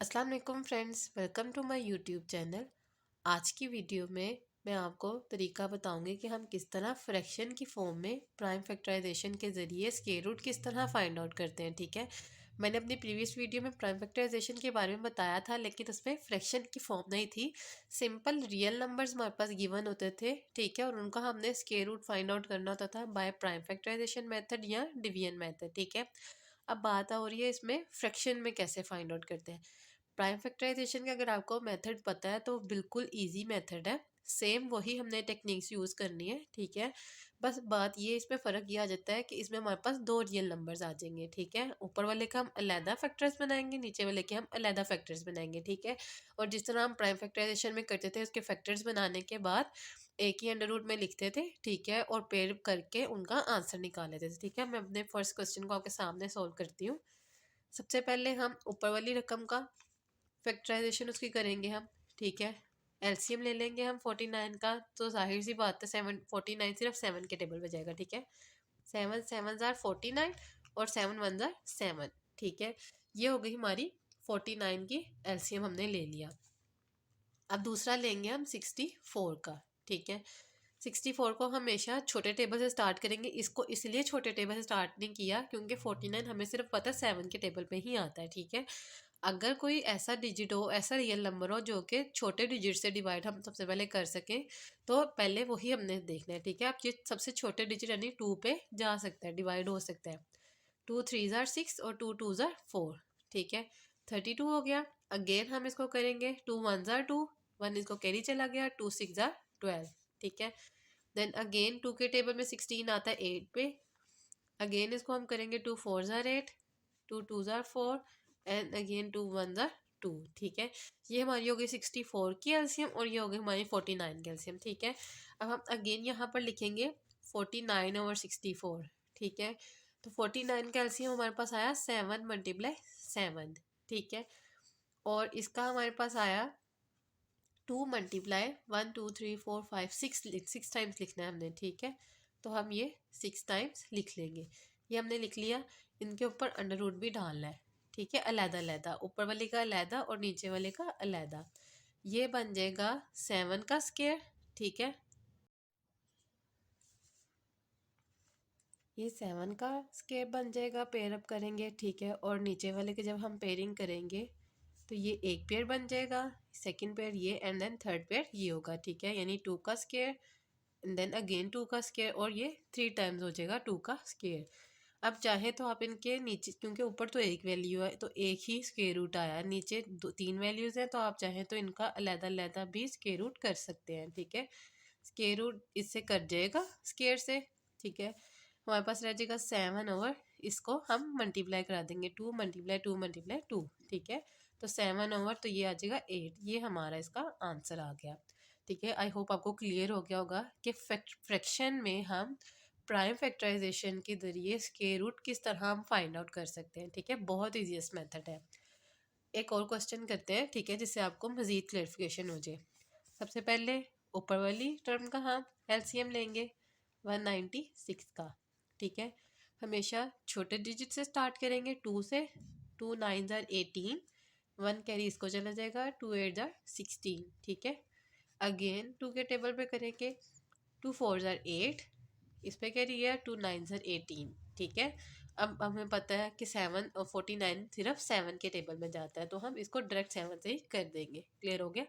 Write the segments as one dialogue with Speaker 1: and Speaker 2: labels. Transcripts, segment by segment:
Speaker 1: अस्सलाम वालेकुम friends, welcome to my YouTube channel. आज की वीडियो में मैं आपको तरीका बताऊंगी कि हम किस तरह फ्रैक्शन की फॉर्म में प्राइम फैक्टराइजेशन के ज़रिए स्क्वायर रूट किस तरह फाइंड आउट करते हैं। ठीक है, मैंने अपनी प्रीवियस वीडियो में प्राइम फैक्टराइजेशन के बारे में बताया था, लेकिन उसमें फ्रैक्शन की फॉर्म नहीं थी। सिंपल रियल नंबर्स हमारे पास गिवन होते थे, ठीक है, और उनका हमने स्क्वायर रूट फाइंड आउट करना होता था बाय प्राइम फैक्टराइजेशन मेथड या डिवीजन मेथड। ठीक है, अब बात हो रही है इसमें फ्रैक्शन में कैसे फाइंड आउट करते हैं। प्राइम फैक्टराइजेशन का अगर आपको मेथड पता है तो बिल्कुल इजी मेथड है। सेम वही हमने टेक्निक्स यूज़ करनी है। ठीक है, बस बात ये इसमें फ़र्क ये आ जाता है कि इसमें हमारे पास दो रियल नंबर्स आ जाएंगे। ठीक है, ऊपर वाले का हम अलहदा फैक्टर्स बनाएंगे, नीचे वाले के हम अलहदा फैक्टर्स बनाएंगे। ठीक है, और जिस तरह हम प्राइम फैक्टराइजेशन में करते थे, उसके फैक्टर्स बनाने के बाद एक ही अंडर रूट में लिखते थे। ठीक है, और पेयर करके उनका आंसर निकाल लेते थे। ठीक है, मैं अपने फर्स्ट क्वेश्चन को आपके सामने सोल्व करती हूँ। सबसे पहले हम ऊपर वाली रकम का फैक्टराइजेशन उसकी करेंगे हम। ठीक है, एलसीएम ले लेंगे हम 49 का, तो जाहिर सी बात है 49 सिर्फ 7 के टेबल पे जाएगा। ठीक है, 7 7 जार 49 और 7 1 जार 7। ठीक है, ये हो गई हमारी 49 की एलसीएम हमने ले लिया। अब दूसरा लेंगे हम 64 का। ठीक है, 64 को हमेशा छोटे टेबल से स्टार्ट करेंगे। इसको इसलिए छोटे टेबल से स्टार्ट नहीं किया क्योंकि 49 हमें सिर्फ पता है 7 के टेबल पे ही आता है। ठीक है, अगर कोई ऐसा डिजिट हो, ऐसा रियल नंबर हो जो कि छोटे डिजिट से डिवाइड हम सबसे पहले कर सकें, तो पहले वही हमने देखना है। ठीक है, आप ये सबसे छोटे डिजिट यानी 2 पे जा सकता है, डिवाइड हो सकता है। 2 3 जार 6 और 2 2 जार 4। ठीक है, 32 हो गया। अगेन हम इसको करेंगे 2 1 जार 2, 1 इसको कैरी चला गया, 2 6 जार 12। ठीक है, देन अगेन 2 के टेबल में 16 आता है 8 पे। अगेन इसको हम करेंगे 2 4 jar 8, 2 2 jar 4 and again 2 1 jar 2। ठीक है, ये हमारी हो गई 64 की एलसीएम और ये हो गई हमारी 49 की एलसीएम। ठीक है, अब हम अगेन यहाँ पर लिखेंगे 49 ओवर 64। ठीक है, तो 49 का एलसीएम हमारे पास आया 7 मल्टीप्लाई 7। ठीक है, और इसका हमारे पास आया 2 मल्टीप्लाई 1 2 3 4 5 6, 6 टाइम्स लिखना है हमने। ठीक है, तो हम ये 6 टाइम्स लिख लेंगे। ये हमने लिख लिया। इनके ऊपर अंडर रूट भी डालना है। ठीक है, अलहदा अलहदा, ऊपर वाले का अलहदा और नीचे वाले का अलहदा। ये बन जाएगा 7 का स्क्वायर। ठीक है, ये 7 का स्क्वायर बन जाएगा, पेयर अप करेंगे। ठीक है, और नीचे वाले के जब हम पेयरिंग करेंगे तो ये एक पेयर बन जाएगा, सेकंड पेयर ये एंड देन थर्ड पेयर ये होगा। ठीक है, यानी 2 का स्क्वायर एंड देन अगेन 2 का स्क्वायर और ये 3 टाइम्स हो जाएगा 2 का स्क्वायर। अब चाहे तो आप इनके नीचे, क्योंकि ऊपर तो एक वैल्यू है तो एक ही स्क्वायर रूट आया, नीचे दो 3 वैल्यूज़ हैं, तो आप चाहें तो इनका अलहदा अलहदा भी स्क्वायर रूट कर सकते हैं। ठीक है, स्क्वायर रूट इससे कट जाएगा स्क्वायर से। ठीक है, हमारे पास रह जाएगा 7 ओवर, इसको हम मल्टीप्लाई करा देंगे, 2 मल्टीप्लाई 2 मल्टीप्लाई 2। ठीक है, तो 7 ओवर तो ये आ जाएगा 8। ये हमारा इसका आंसर आ गया। ठीक है, आई होप आपको क्लियर हो गया होगा कि फ्रैक्शन में हम प्राइम फैक्टराइजेशन के ज़रिए स्क्वायर रूट किस तरह हम फाइंड आउट कर सकते हैं। ठीक है, बहुत ईजीएस्ट मेथड है। एक और क्वेश्चन करते हैं, ठीक है, जिससे आपको मज़ीद क्लेरिफिकेशन हो जाए। सबसे पहले ऊपर वाली टर्म का हम एलसीएम लेंगे 196 का। ठीक है, हमेशा छोटे डिजिट से स्टार्ट करेंगे, 2 से। 2 9 जार 18, 1 कैरी इसको चला जाएगा, 2 8 जार 16। ठीक है, अगेन 2 के टेबल पे करेंगे, 2 4 जार 8, इस पे क्या दिया, 2 9 जार 18। ठीक है, अब हमें पता है कि 7 और 49 सिर्फ 7 के टेबल में जाता है, तो हम इसको डायरेक्ट 7 से ही कर देंगे। क्लियर हो गया।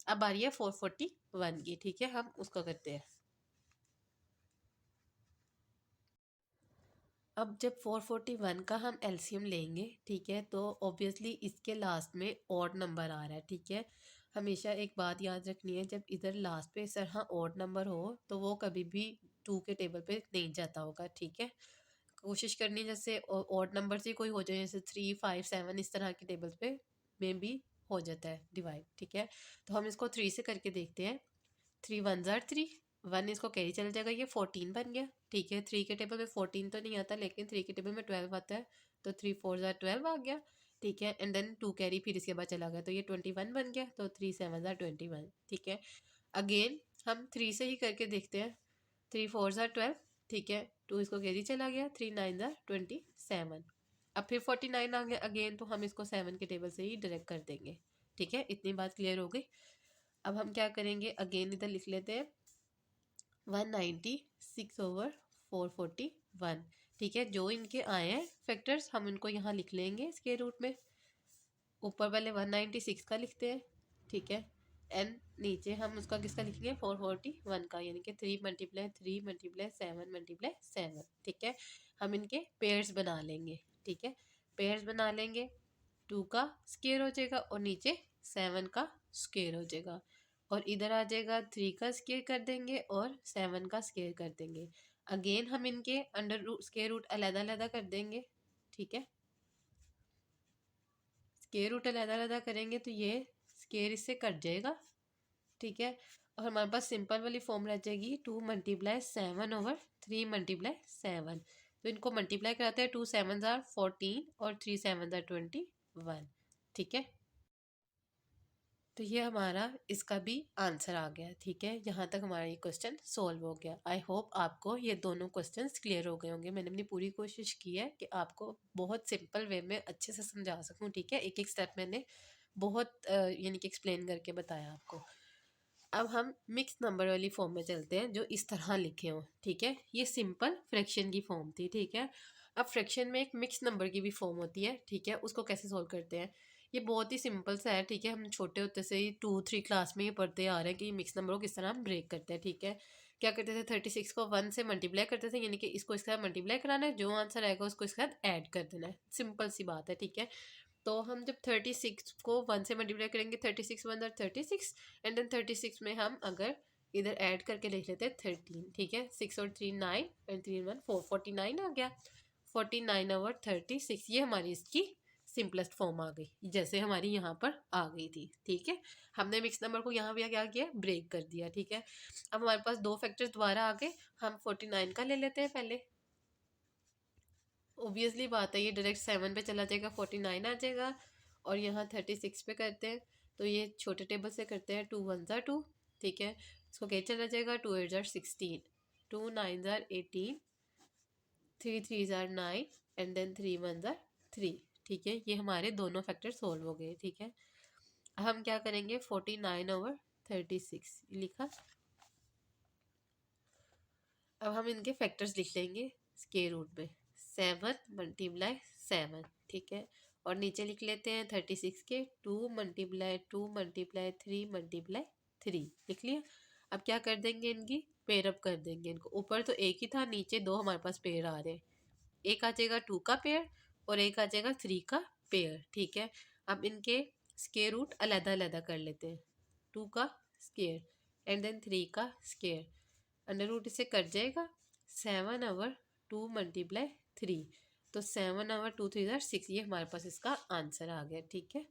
Speaker 1: अब आ रही है 441 की। ठीक है, हम उसको करते हैं। अब जब 441 का हम एलसीएम लेंगे, ठीक है, तो ऑब्वियसली इसके लास्ट में ऑड नंबर आ रहा है। ठीक है, हमेशा एक बात याद रखनी है, जब इधर लास्ट पे इस तरह ऑड नंबर हो तो वो कभी भी 2 के टेबल पे नहीं जाता होगा। ठीक है, कोशिश करनी है जैसे ऑड नंबर से कोई हो जाए, जैसे 3 5 7 इस तरह के टेबल्स पे में भी हो जाता है डिवाइड। ठीक है, तो हम इसको 3 से करके देखते हैं। 3 1 जार 3, 1 इसको कैरी चल जाएगा, ये 14 बन गया। ठीक है, 3 के टेबल में 14 तो नहीं आता, लेकिन 3 के टेबल में 12 आता है, तो 3 4 जार 12 आ गया। ठीक है, एंड देन 2 कैरी फिर इसके बाद चला गया, तो ये 21 बन गया, तो 3 7 जार 21। ठीक है, अगेन हम 3 से ही करके देखते हैं। 3 4 जार 12। ठीक है, 2 इसको कैरी चला गया, 3 9 जार 27। अब फिर 49 आ गया अगेन, तो हम इसको 7 के टेबल से ही डायरेक्ट कर देंगे। ठीक है, इतनी बात क्लियर हो गई। अब हम क्या करेंगे, अगेन इधर लिख लेते हैं 196/441। ठीक है, जो इनके आए हैं फैक्टर्स हम इनको यहाँ लिख लेंगे स्क्वायर रूट में। ऊपर वाले 196 का लिखते हैं, ठीक है, एंड नीचे हम उसका किसका लिखेंगे, 441 का, यानी कि 3 × 3 × 7 × 7। ठीक है, हम इनके पेयर्स बना लेंगे। ठीक है, पेयर्स बना लेंगे, 2 का स्क्वायर हो जाएगा और नीचे 7 का स्क्वायर हो जाएगा, और इधर आ जाएगा 3 का स्क्वायर कर देंगे और 7 का स्क्वायर कर देंगे। अगेन हम इनके अंडर रूट स्क्वायर रूट अलग अलग कर देंगे। ठीक है, स्क्वायर रूट अलग अलग करेंगे तो ये स्क्वायर इससे कट जाएगा। ठीक है, और हमारे पास सिंपल वाली फॉर्म रह जाएगी 2 × 7/3 × 7। तो इनको मल्टीप्लाई कराते हैं, 2 7 ज़ार 14 और 3 7 ज़ार 21। ठीक है, तो ये हमारा इसका भी आंसर आ गया। ठीक है, यहाँ तक हमारा ये क्वेश्चन सॉल्व हो गया। आई होप आपको ये दोनों क्वेश्चंस क्लियर हो गए होंगे। मैंने अपनी पूरी कोशिश की है कि आपको बहुत सिंपल वे में अच्छे से समझा सकूं। ठीक है, एक एक स्टेप मैंने बहुत यानी कि एक्सप्लेन करके बताया आपको। अब हम मिक्स नंबर वाली फॉर्म में चलते हैं, जो इस तरह लिखे हों। ठीक है, ये सिंपल फ्रैक्शन की फॉर्म थी। ठीक है, अब फ्रैक्शन में एक मिक्स नंबर की भी फॉर्म होती है। ठीक है, उसको कैसे सॉल्व करते हैं, ये बहुत ही सिंपल सा है। ठीक है, हम छोटे होते से ही 2 3 क्लास में ये पढ़ते आ रहे हैं कि मिक्स नंबर को किस तरह हम ब्रेक करते हैं। ठीक है, क्या करते थे, 36 को 1 से मल्टीप्लाई करते थे, यानी कि इसको इसके साथ मल्टीप्लाई कराना है, जो आंसर आएगा उसको इसके साथ ऐड कर देना है। सिंपल सी बात है। ठीक है, तो हम जब 36 को 1 से मल्टीप्लाई करेंगे, 36 1 36, एंड देन 36 में हम अगर इधर ऐड करके लिख लेते हैं 13। ठीक है, 6 और 3 9 एंड 3 1 4, 49 आ गया। 49/36 ये हमारी इसकी सिंपलेस्ट फॉर्म आ गई, जैसे हमारी यहाँ पर आ गई थी। ठीक है, हमने मिक्स नंबर को यहाँ भी क्या किया, ब्रेक कर दिया। ठीक है, अब हमारे पास दो फैक्टर्स दोबारा आ गए, हम 49 का ले लेते हैं पहले। ऑब्वियसली बात है, ये डायरेक्ट 7 पे चला जाएगा, 49 आ जाएगा, और यहाँ 36 पे करते हैं तो ये छोटे टेबल से करते हैं, 2 1 ज़ार 2। ठीक है, इसको क्या चला जाएगा, 2 8 ज़ार 16, 2 9 ज़ार 18, 3 3 ज़ार 9, एंड देन 3 1 ज़ार 3। ठीक है, ये हमारे दोनों फैक्टर सोल्व हो गए। ठीक है, हम क्या करेंगे, 49/36 लिखा। अब हम इनके फैक्टर्स लिख लेंगे स्क्वायर रूट में, 7 × 7। ठीक है, और नीचे लिख लेते हैं 36 के 2 × 2 × 3 × 3 लिख लिया। अब क्या कर देंगे, इनकी पेयर अप कर देंगे इनको। ऊपर तो एक ही था, नीचे दो हमारे पास पेयर आ रहे हैं। एक आ जाएगा 2 का पेयर और एक आ जाएगा 3 का पेयर। ठीक है, अब इनके स्क्वायर रूट अलग अलग कर लेते हैं, 2 का स्क्वायर एंड देन 3 का स्क्वायर, अंडर रूट इससे कट जाएगा, 7/2 × 3, तो 7/2 3 ज़ार 6, ये हमारे पास इसका आंसर आ गया। ठीक है,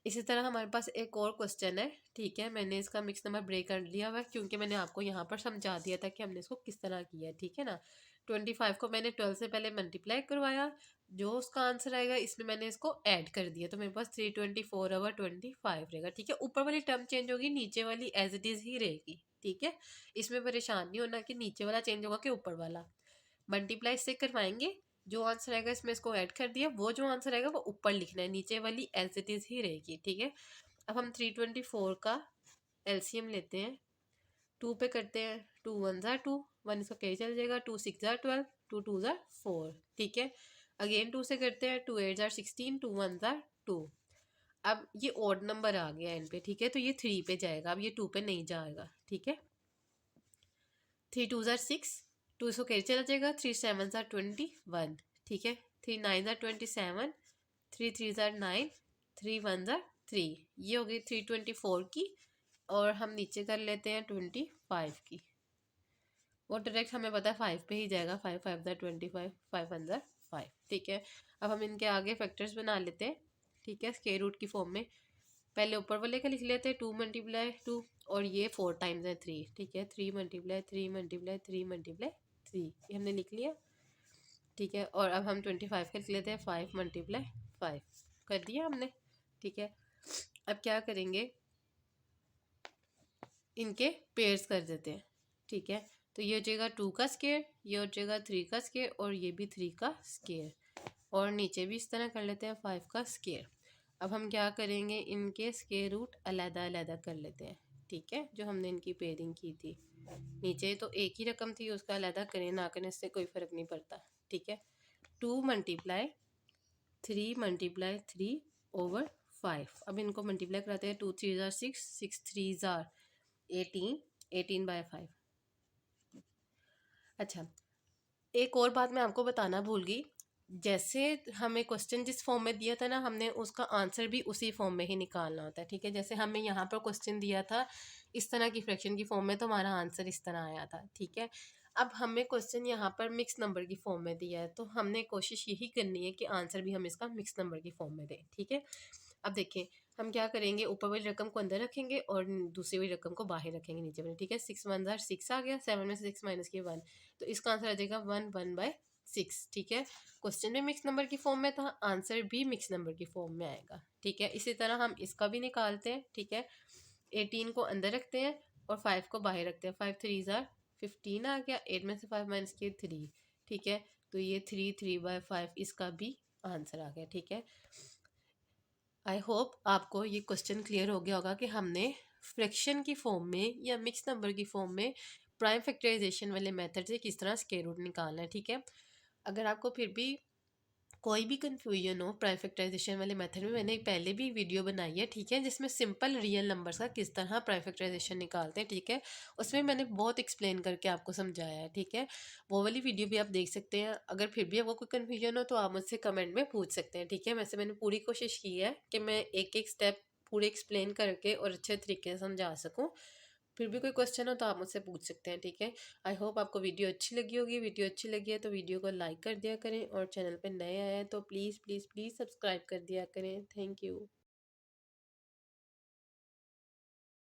Speaker 1: इसी तरह हमारे पास एक और क्वेश्चन है। ठीक है, मैंने इसका मिक्स नंबर ब्रेक कर लिया हुआ है, क्योंकि मैंने आपको यहाँ पर समझा दिया था कि हमने इसको किस तरह किया है। ठीक है ना, 25 को मैंने 12 से पहले मल्टीप्लाई करवाया, जो उसका आंसर आएगा इसमें मैंने इसको ऐड कर दिया, तो मेरे पास 324/25 रहेगा। ठीक है, ऊपर वाली टर्म चेंज होगी, नीचे वाली एज इट इज़ ही रहेगी। ठीक है, इसमें परेशान नहीं होना कि नीचे वाला चेंज होगा कि ऊपर वाला। मल्टीप्लाई से करवाएंगे, जो आंसर आएगा इसमें इसको ऐड कर दिया, वो जो आंसर आएगा वो ऊपर लिखना है, नीचे वाली एज इट इज़ ही रहेगी। ठीक है, अब हम 324 का एलसीएम लेते हैं, 2 पे करते हैं, 2 1 ज़ार 2, 1 इसका कैरी चल जाएगा, 2 6 ज़ार 12, 2 2 ज़ार 4। ठीक है, अगेन 2 से करते हैं, 2 8 ज़ार 16, 2 1 ज़ार 2। अब ये ऑड नंबर आ गया एंड पे। ठीक है, तो ये 3 पे जाएगा, अब ये 2 पे नहीं जाएगा। ठीक है, 3 2 ज़ार 6, 2 इसको कैरी चला जाएगा, 3 7 ज़ार 21। ठीक है, 3 9 ज़ार 27, 3 3 ज़ार 9, 3 1 ज़ार 3, ये हो गई 324 की, और हम नीचे कर लेते हैं 25 की। वो डायरेक्ट हमें पता है 5 पे ही जाएगा, 5 5 ज़ार 25, 5 1 ज़ार 5। ठीक है, अब हम इनके आगे फैक्टर्स बना लेते हैं। ठीक है, स्क्वायर रूट की फॉर्म में पहले ऊपर वाले का लिख लेते हैं, 2 × 2, और ये 4 टाइम्स है 3। ठीक है, 3 × 3 × 3 × 3, ये हमने लिख लिया। ठीक है, और अब हम 25 का लिख लेते हैं, 5 × 5 कर दिया हमने। ठीक है, अब क्या करेंगे, इनके पेयर्स कर देते हैं। ठीक है, तो ये हो जाएगा 2 का स्क्वायर, ये हो जाएगा 3 का स्क्वायर, और ये भी 3 का स्क्वायर, और नीचे भी इस तरह कर लेते हैं 5 का स्क्वायर। अब हम क्या करेंगे, इनके स्क्वायर रूट अलग अलग कर लेते हैं, ठीक है, जो हमने इनकी पेयरिंग की थी। नीचे तो एक ही रकम थी, उसका अलग करें ना करें इससे कोई फ़र्क नहीं पड़ता, ठीक है। 2 मल्टीप्लाई 3 मल्टीप्लाई 3 ओवर 5। अब इनको मल्टीप्लाई कराते हैं, 2 3 ज़ार 6, 6 3 ज़ार 18, 18/5। अच्छा, एक और बात मैं आपको बताना भूल गई, जैसे हमें क्वेश्चन जिस फॉर्म में दिया था ना, हमने उसका आंसर भी उसी फॉर्म में ही निकालना होता है, ठीक है। जैसे हमें यहाँ पर क्वेश्चन दिया था इस तरह की फ्रैक्शन की फॉर्म में, तो हमारा आंसर इस तरह आया था, ठीक है। अब हमें क्वेश्चन यहाँ पर मिक्स नंबर की फॉर्म में दिया है, तो हमने कोशिश यही करनी है कि आंसर भी हम इसका मिक्स नंबर की फॉर्म में दें, ठीक है। अब देखें, हम क्या करेंगे, ऊपर वाली रकम को अंदर रखेंगे और दूसरी वाली रकम को बाहर रखेंगे नीचे वाली, ठीक है। 6 1 ज़ार 6 आ गया, 7 में से 6 माइनस किया 1, तो इसका आंसर आ जाएगा 1/6, ठीक है। क्वेश्चन भी मिक्स नंबर की फॉर्म में था, आंसर भी मिक्स नंबर की फॉर्म में आएगा, ठीक है। इसी तरह हम इसका भी निकालते हैं, ठीक है। 18 को अंदर रखते हैं और 5 को बाहर रखते हैं, 5 3 ज़ार 15 आ गया, 8 में से 5 माइनस किए 3, ठीक है। तो ये 3/5 इसका भी आंसर आ गया, ठीक है। आई होप आपको ये क्वेश्चन क्लियर हो गया होगा कि हमने फ्रैक्शन की फॉर्म में या मिक्स नंबर की फॉर्म में प्राइम फैक्टराइजेशन वाले मेथड से किस तरह स्क्वायर रूट निकालना है, ठीक है। अगर आपको फिर भी कोई भी कंफ्यूजन हो प्राइम फैक्टराइजेशन वाले मेथड में, मैंने एक पहले भी वीडियो बनाई है, ठीक है, जिसमें सिंपल रियल नंबर्स का किस तरह प्राइम फैक्टराइजेशन निकालते हैं, ठीक है। उसमें मैंने बहुत एक्सप्लेन करके आपको समझाया है, ठीक है। वो वाली वीडियो भी आप देख सकते हैं। अगर फिर भी आपको कोई कन्फ्यूजन हो तो आप मुझसे कमेंट में पूछ सकते हैं, ठीक है। वैसे मैंने पूरी कोशिश की है कि मैं एक एक स्टेप पूरे एक्सप्लेन करके और अच्छे तरीके से समझा सकूँ। फिर भी कोई क्वेश्चन हो तो आप मुझसे पूछ सकते हैं, ठीक है। आई होप आपको वीडियो अच्छी लगी होगी। वीडियो अच्छी लगी है तो वीडियो को लाइक कर दिया करें, और चैनल पे नए आए हैं तो प्लीज़ प्लीज़ प्लीज़ सब्सक्राइब कर दिया करें। Thank you.